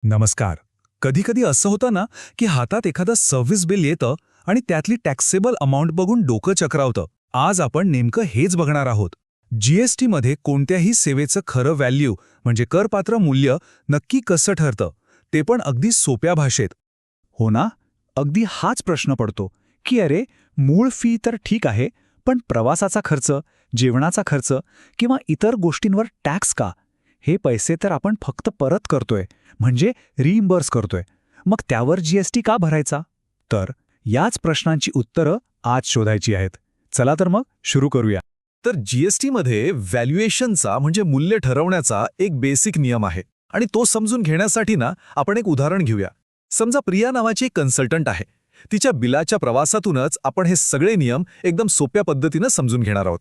नमस्कार. कधी-कधी असं होतं ना, की हातात एखादं सर्व्हिस बिल येतं आणि त्यातली टॅक्सेबल अमाउंट बघून डोकं चक्रावतं. आज आपण नेमकं हेच बघणार आहोत. जीएसटीमध्ये कोणत्याही सेवेचं खरं व्हॅल्यू म्हणजे करपात्र मूल्य नक्की कसं ठरतं, ते पण अगदी सोप्या भाषेत. हो ना. अगदी हाच प्रश्न पडतो की अरे, मूळ फी तर ठीक आहे, पण प्रवासाचा खर्च, जेवणाचा खर्च किंवा इतर गोष्टींवर टॅक्स का? हे पैसे तर आपण फक्त परत करतोय, म्हणजे रिइम्बर्स करतोय. मग त्यावर जीएसटी का भरायचा? तर याच प्रश्नांची उत्तरं आज शोधायची आहेत. चला तर मग सुरू करूया. तर जीएसटीमध्ये व्हॅल्युएशनचा म्हणजे मूल्य ठरवण्याचा एक बेसिक नियम आहे आणि तो समजून घेण्यासाठी ना आपण एक उदाहरण घेऊया. समजा प्रिया नावाची एक कन्सल्टंट आहे. तिच्या बिलाच्या प्रवासातूनच आपण हे सगळे नियम एकदम सोप्या पद्धतीनं समजून घेणार आहोत.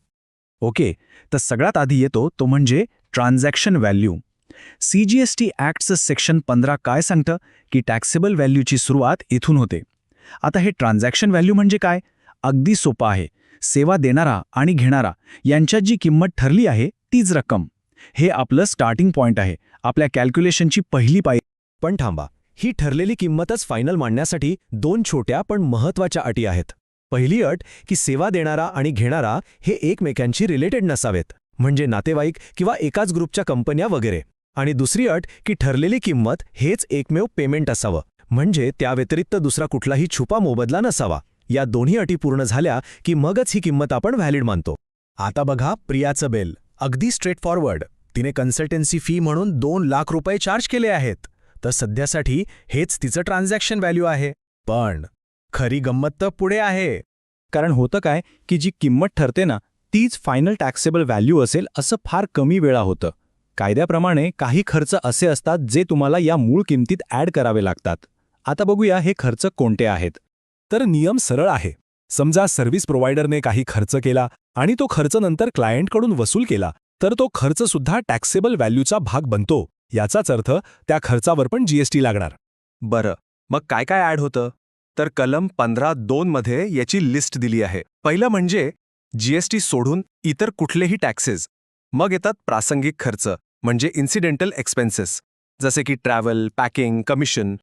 ओके, तर सगळ्यात आधी येतो तो म्हणजे ट्रान्झॅक्शन व्हॅल्यू. सीजीएसटी ॲक्टचं सेक्शन 15 काय सांगतं की टॅक्सेबल व्हॅल्यूची सुरुवात इथून होते. आता हे ट्रान्झॅक्शन व्हॅल्यू म्हणजे काय? अगदी सोपं आहे. सेवा देणारा आणि घेणारा यांच्यात जी किंमत ठरली आहे तीच रक्कम. हे आपलं स्टार्टिंग पॉइंट आहे, आपल्या कॅल्क्युलेशनची पहिली पायरी. पण थांबा, ही ठरलेली किंमतच फायनल मांडण्यासाठी दोन छोट्या पण महत्त्वाच्या अटी आहेत. पहिली अट की सेवा देणारा आणि घेणारा हे एकमेकांशी रिलेटेड नसावेत, म्हणजे नातेवाईक किंवा एकाच ग्रुपच्या कंपन्या वगैरे. आणि दुसरी अट की ठरलेली किंमत हेच एकमेव पेमेंट असावं, म्हणजे त्या व्यतिरिक्त दुसरा कुठलाही छुपा मोबदला नसावा. या दोन्ही अटी पूर्ण झाल्या की मगच ही किंमत आपण व्हॅलिड मानतो. आता बघा प्रियाचं बिल, अगदी स्ट्रेट फॉरवर्ड. तिने कन्सल्टन्सी फी म्हणून 2 लाख रुपये चार्ज केले आहेत. तर सध्यासाठी हेच तिचं ट्रान्झॅक्शन व्हॅल्यू आहे. पण खरी गंमत तर पुढे आहे. कारण होतं काय की जी किंमत ठरते ना, तीच फायनल टॅक्सेबल व्हॅल्यू असेल असं फार कमी वेळा होतं. कायद्याप्रमाणे काही खर्च असे असतात जे तुम्हाला या मूळ किमतीत ॲड करावे लागतात. आता बघूया हे खर्च कोणते आहेत. तर नियम सरळ आहे. समजा सर्व्हिस प्रोव्हायडरने काही खर्च केला आणि तो खर्च नंतर क्लायंटकडून वसूल केला, तर तो खर्च सुद्धा टॅक्सेबल व्हॅल्यूचा भाग बनतो. याचाच अर्थ त्या खर्चावर पण जीएसटी लागणार. बरं, मग काय काय ॲड होतं? तर कलम 15(2) मध्ये याची लिस्ट दिली आहे. पहिलं म्हणजे जीएसटी सोडून इतर कुठलेही टॅक्सेस. मग येतात प्रासंगिक खर्च म्हणजे इन्सिडेंटल एक्सपेन्सेस, जसे की ट्रॅव्हल, पॅकिंग, कमिशन.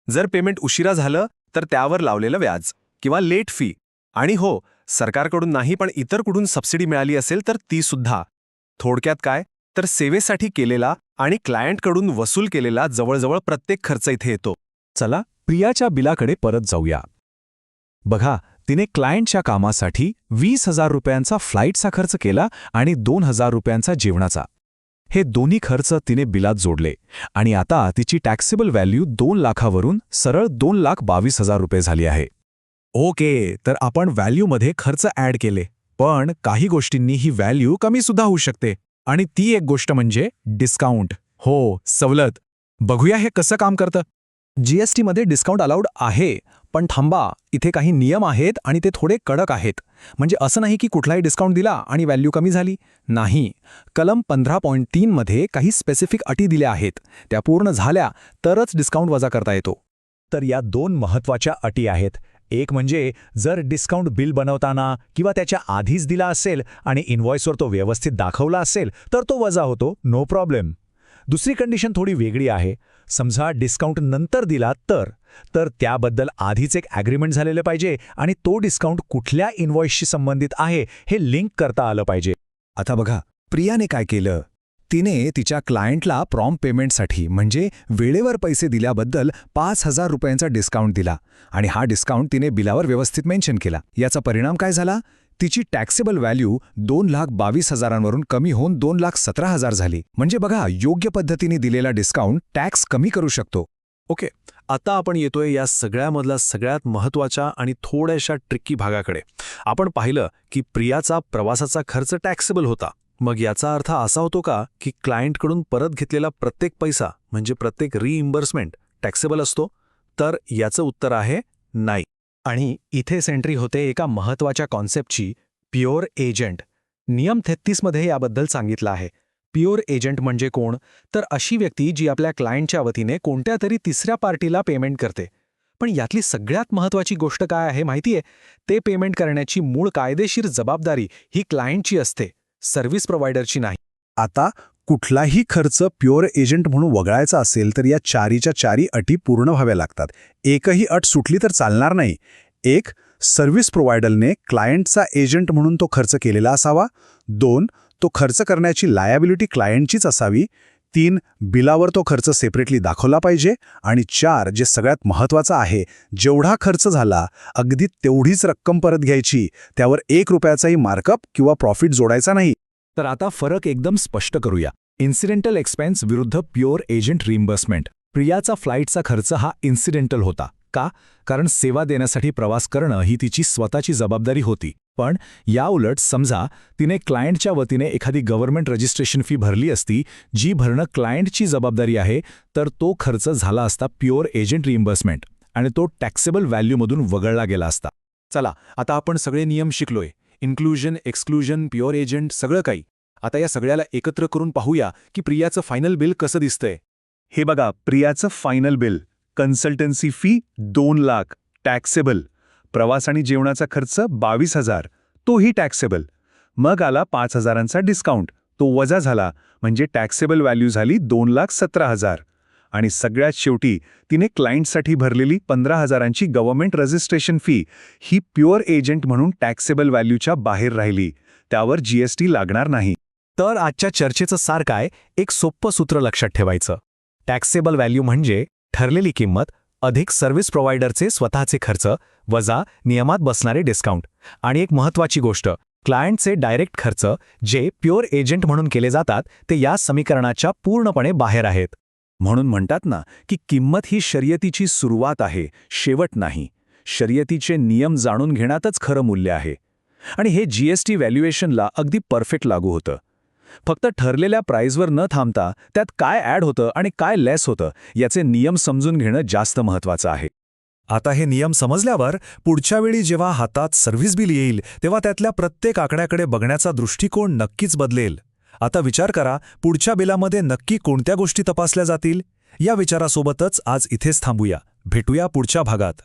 जर पेमेंट उशिरा झालं तर त्यावर लावलेलं व्याज किंवा लेट फी. आणि हो, सरकारकडून नाही पण इतर कुठून सबसिडी मिळाली असेल तर ती सुद्धा. थोडक्यात काय, तर सेवेसाठी केलेला आणि क्लायंटकडून वसूल केलेला जवळजवळ प्रत्येक खर्च इथे येतो. चला प्रियाच्या बिलाकडे परत जाऊया. बघा, तिने क्लायंटच्या कामासाठी 20,000 रुपयांचा फ्लाईटचा खर्च केला आणि 2,000 रुपयांचा जेवणाचा. हे दोन्ही खर्च तिने बिलात जोडले आणि आता तिची टॅक्सेबल व्हॅल्यू 2 लाखावरून सरळ 2,22,000 रुपये झाली आहे. ओके, तर आपण व्हॅल्यूमध्ये खर्च ॲड केले, पण काही गोष्टींनी ही व्हॅल्यू कमी सुद्धा होऊ शकते. आणि ती एक गोष्ट म्हणजे डिस्काउंट. हो, सवलत. बघूया हे कसं काम करतं. जीएसटीमध्ये डिस्काउंट अलाउड आहे, पण थांबा, इथे काही नियम आहेत आणि ते थोडे कडक आहेत. म्हणजे असं नाही की कुठलाही डिस्काउंट दिला आणि व्हॅल्यू कमी झाली. नाही, कलम 15.3 मध्ये काही स्पेसिफिक अटी दिल्या आहेत. त्या पूर्ण झाल्या तरच डिस्काउंट वजा करता येतो. तर या 2 महत्त्वाच्या अटी आहेत. एक म्हणजे जर डिस्काउंट बिल बनवताना किंवा त्याच्या आधीच दिला असेल आणि इनव्हॉइसवर तो व्यवस्थित दाखवला असेल तर तो वजा होतो, नो प्रॉब्लेम. दुसरी कंडिशन थोडी वेगळी आहे. समजा डिस्काउंट नंतर दिला तर त्याबद्दल आधीच एक ॲग्रीमेंट झालेलं पाहिजे आणि तो डिस्काउंट कुठल्या इनव्हॉइसशी संबंधित आहे हे लिंक करता आलं पाहिजे. आता बघा, प्रियाने काय केलं? तिने तिच्या क्लायंटला प्रॉम्प्ट पेमेंटसाठी म्हणजे वेळेवर पैसे दिल्याबद्दल 5,000 रुपयांचा डिस्काउंट दिला आणि हा डिस्काउंट तिने बिलावर व्यवस्थित मेन्शन केला. याचा परिणाम काय झाला? तिची टॅक्सेबल व्हॅल्यू 2,22,000वरून कमी होऊन 2,17,000 झाली. म्हणजे बघा, योग्य पद्धतीने दिलेला डिस्काउंट टॅक्स कमी करू शकतो. ओके, आता आपण येतोय या सगळ्यामधला सगळ्यात महत्त्वाच्या आणि थोड्याशा ट्रिकी भागाकडे. आपण पाहिलं की प्रियाचा प्रवासाचा खर्च टॅक्सेबल होता. मग याचा अर्थ असा होतो का की क्लायंटकडून परत घेतलेला प्रत्येक पैसा म्हणजे प्रत्येक रिइम्बर्समेंट टॅक्सेबल असतो? तर याचं उत्तर आहे नाही. आणि इथेच एंट्री होते एका महत्त्वाच्या कॉन्सेप्टची, प्युअर एजंट. नियम 33 मध्ये याबद्दल सांगितलं आहे. प्युअर एजंट म्हणजे कोण? तर अशी व्यक्ती जी आपल्या क्लायंटच्या वतीने कोणत्या तरी तिसऱ्या पार्टीला पेमेंट करते. पण यातली सगळ्यात महत्त्वाची गोष्ट काय आहे माहितीये? ते पेमेंट करण्याची मूळ कायदेशीर जबाबदारी ही क्लायंटची असते, सर्व्हिस प्रोव्हायडरची नाही. आता कुठलाही खर्च प्युअर एजंट म्हणून वगळायचा असेल तर या चारीच्या चारी अटी पूर्ण व्हाव्या लागतात. एकही अट सुटली तर चालणार नाही. 1. सर्व्हिस प्रोव्हायडरने क्लायंटचा एजंट म्हणून तो खर्च केलेला असावा. 2. तो खर्च करण्याची लायबिलिटी क्लायंटचीच असावी. 3. बिलावर तो खर्च सेपरेटली दाखवला पाहिजे. आणि 4. जे सगळ्यात महत्त्वाचं आहे, जेवढा खर्च झाला अगदी तेवढीच रक्कम परत घ्यायची. त्यावर 1 रुपयाचाही मार्कअप किंवा प्रॉफिट जोडायचा नाही. तर आता फरक एकदम स्पष्ट करूया. इन्सिडेंटल एक्सपेन्स विरुद्ध प्युअर एजंट रिइम्बर्समेंट. प्रियाचा फ्लाईटचा खर्च हा इन्सिडेंटल होता. का? कारण सेवा देण्यासाठी प्रवास करणं ही तिची स्वतःची जबाबदारी होती. पण याउलट समजा तिने क्लायंटच्या वतीने एखादी गव्हर्नमेंट रजिस्ट्रेशन फी भरली असती, जी भरणं क्लायंटची जबाबदारी आहे, तर तो खर्च झाला असता प्युअर एजंट रिइम्बर्समेंट आणि तो टॅक्सेबल व्हॅल्यूमधून वगळला गेला असता. चला, आता आपण सगळे नियम शिकलोय. इन्क्लुजन, एक्सक्लुजन, प्युअर एजंट, सगळं काही. आता या सगळ्याला एकत्र करून पाहूया की प्रियाचं फायनल बिल कसं दिसतंय. हे बघा, प्रियाचं final bill. Consultancy fee 2 lakh, taxable. प्रवास आणि जेवणाचा खर्च 22,000, तोही टॅक्सेबल. मग आला 5,000चा डिस्काउंट, तो वजा झाला, म्हणजे टॅक्सेबल व्हॅल्यू झाली 2,17,000. आणि सगळ्यात शेवटी तिने क्लायंटसाठी भरलेली 15,000ची गव्हर्नमेंट रजिस्ट्रेशन फी, ही प्युअर एजंट म्हणून टॅक्सेबल व्हॅल्यूच्या बाहेर राहिली. त्यावर GST लागणार नाही. तर आजच्या चर्चेचं सार काय? एक सोप्पं सूत्र लक्षात ठेवायचं. टॅक्सेबल व्हॅल्यू म्हणजे ठरलेली किंमत अधिक सर्व्हिस प्रोव्हायडरचे स्वतःचे खर्च वजा नियमात बसणारे डिस्काउंट. आणि एक महत्त्वाची गोष्ट, क्लायंटचे डायरेक्ट खर्च जे प्युअर एजंट म्हणून केले जातात ते या समीकरणाच्या पूर्णपणे बाहेर आहेत. म्हणून म्हणतात ना की किंमत ही शर्यतीची सुरुवात आहे, शेवट नाही. शर्यतीचे नियम जाणून घेण्यातच खरं मूल्य आहे. आणि हे GST व्हॅल्युएशनला अगदी परफेक्ट लागू होतं. फक्त ठरलेल्या प्राईजवर न थांबता त्यात काय ॲड होतं आणि काय लेस होतं याचे नियम समजून घेणं जास्त महत्त्वाचं आहे. आता हे नियम समजल्यावर पुढच्या वेळी जेव्हा हातात सर्व्हिस बिल येईल तेव्हा त्यातल्या प्रत्येक आकड्याकडे बघण्याचा दृष्टिकोन नक्कीच बदलेल. आता विचार करा, पुढच्या बिलामध्ये नक्की कोणत्या गोष्टी तपासल्या जातील? या विचारासोबतच आज इथेच थांबूया. भेटूया पुढच्या भागात.